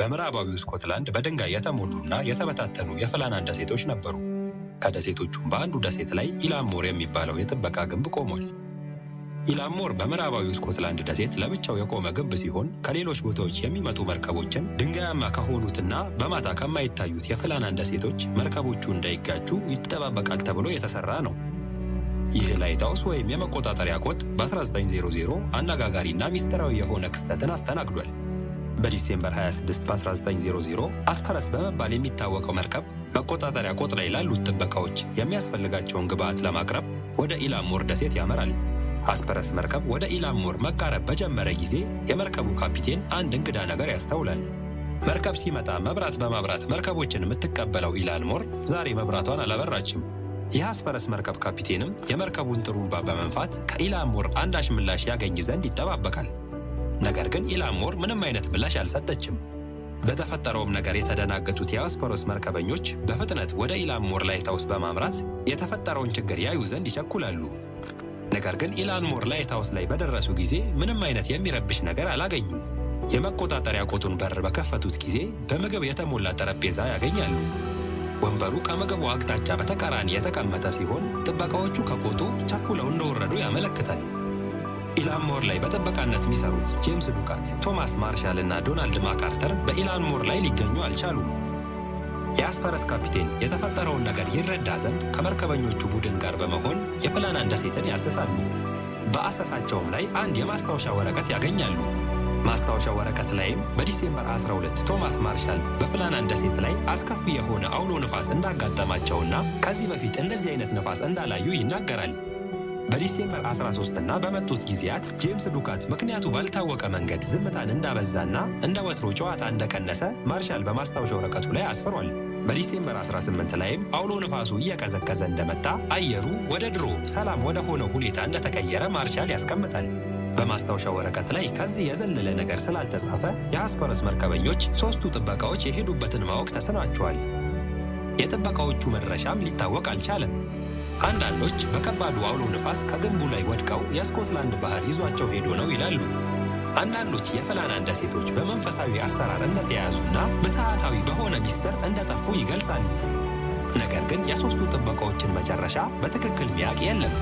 በምዕራባዊው ስኮትላንድ በድንጋይ የተሞሉና የተበታተኑ የፍላናን ደሴቶች ነበሩ። ከደሴቶቹም በአንዱ ደሴት ላይ ኢላምሞር የሚባለው የጥበቃ ግንብ ቆሟል። ኢላምሞር በምዕራባዊው ስኮትላንድ ደሴት ለብቻው የቆመ ግንብ ሲሆን ከሌሎች ቦታዎች የሚመጡ መርከቦችን ድንጋያማ ከሆኑትና በማታ ከማይታዩት የፍላናን ደሴቶች መርከቦቹ እንዳይጋጩ ይጠባበቃል ተብሎ የተሰራ ነው። ይህ ላይትሃውስ ወይም የመቆጣጠሪያ ቆጥ በ1900 አነጋጋሪና ሚስጥራዊ የሆነ ክስተትን አስተናግዷል። በዲሴምበር 26 በ1900 አስፐረስ በመባል የሚታወቀው መርከብ መቆጣጠሪያ ቆጥ ላይ ላሉት ጥበቃዎች የሚያስፈልጋቸውን ግብዓት ለማቅረብ ወደ ኢላምሞር ደሴት ያመራል። አስፐረስ መርከብ ወደ ኢላምሞር መቃረብ በጀመረ ጊዜ የመርከቡ ካፒቴን አንድ እንግዳ ነገር ያስተውላል። መርከብ ሲመጣ መብራት በማብራት መርከቦችን የምትቀበለው ኢላምሞር ዛሬ መብራቷን አላበራችም። የአስፐረስ መርከብ ካፒቴንም የመርከቡን ጥሩምባ በመንፋት ከኢላምሞር አንዳች ምላሽ ያገኝ ዘንድ ይጠባበቃል። ነገር ግን ኢላምሞር ምንም አይነት ምላሽ አልሰጠችም። በተፈጠረውም ነገር የተደናገጡት የአስፐረስ መርከበኞች በፍጥነት ወደ ኢላምሞር ላይትሃውስ በማምራት የተፈጠረውን ችግር ያዩ ዘንድ ይቸኩላሉ። ነገር ግን ኢላምሞር ላይትሃውስ ላይ በደረሱ ጊዜ ምንም አይነት የሚረብሽ ነገር አላገኙም። የመቆጣጠሪያ ቆጡን በር በከፈቱት ጊዜ በምግብ የተሞላ ጠረጴዛ ያገኛሉ። ወንበሩ ከምግቡ አቅጣጫ በተቃራኒ የተቀመጠ ሲሆን ጥበቃዎቹ ከቆጡ ቸኩለው እንደወረዱ ያመለክታል። ኢላምሞር ላይ በጥበቃነት የሚሰሩት ጄምስ ዱካት፣ ቶማስ ማርሻል እና ዶናልድ ማካርተር በኢላምሞር ላይ ሊገኙ አልቻሉም። የአስፐረስ ካፒቴን የተፈጠረውን ነገር ይረዳ ዘንድ ከመርከበኞቹ ቡድን ጋር በመሆን የፍላናን ደሴትን ያሰሳሉ። በአሰሳቸውም ላይ አንድ የማስታወሻ ወረቀት ያገኛሉ። ማስታወሻ ወረቀት ላይም በዲሴምበር 12 ቶማስ ማርሻል በፍላናን ደሴት ላይ አስከፊ የሆነ አውሎ ንፋስ እንዳጋጠማቸውና ከዚህ በፊት እንደዚህ አይነት ንፋስ እንዳላዩ ይናገራል። በዲሴምበር 13 እና በመጡት ጊዜያት ጄምስ ዱካት ምክንያቱ ባልታወቀ መንገድ ዝምታን እንዳበዛና እንደ ወትሮ ጨዋታ እንደቀነሰ ማርሻል በማስታወሻ ወረቀቱ ላይ አስፍሯል። በዲሴምበር 18 ላይም አውሎ ንፋሱ እየቀዘቀዘ እንደመጣ አየሩ ወደ ድሮ ሰላም ወደ ሆነው ሁኔታ እንደተቀየረ ማርሻል ያስቀምጣል። በማስታወሻ ወረቀት ላይ ከዚህ የዘለለ ነገር ስላልተጻፈ የአስፐረስ መርከበኞች ሦስቱ ጥበቃዎች የሄዱበትን ማወቅ ተስኗቸዋል። የጥበቃዎቹ መድረሻም ሊታወቅ አልቻለም። አንዳንዶች በከባዱ አውሎ ንፋስ ከግንቡ ላይ ወድቀው የስኮትላንድ ባህር ይዟቸው ሄዶ ነው ይላሉ። አንዳንዶች የፍላናን ደሴቶች በመንፈሳዊ አሰራር እንደተያዙና ምትሃታዊ በሆነ ሚስጥር እንደጠፉ ይገልጻሉ። ነገር ግን የሦስቱ ጥበቃዎችን መጨረሻ በትክክል ሚያቅ የለም።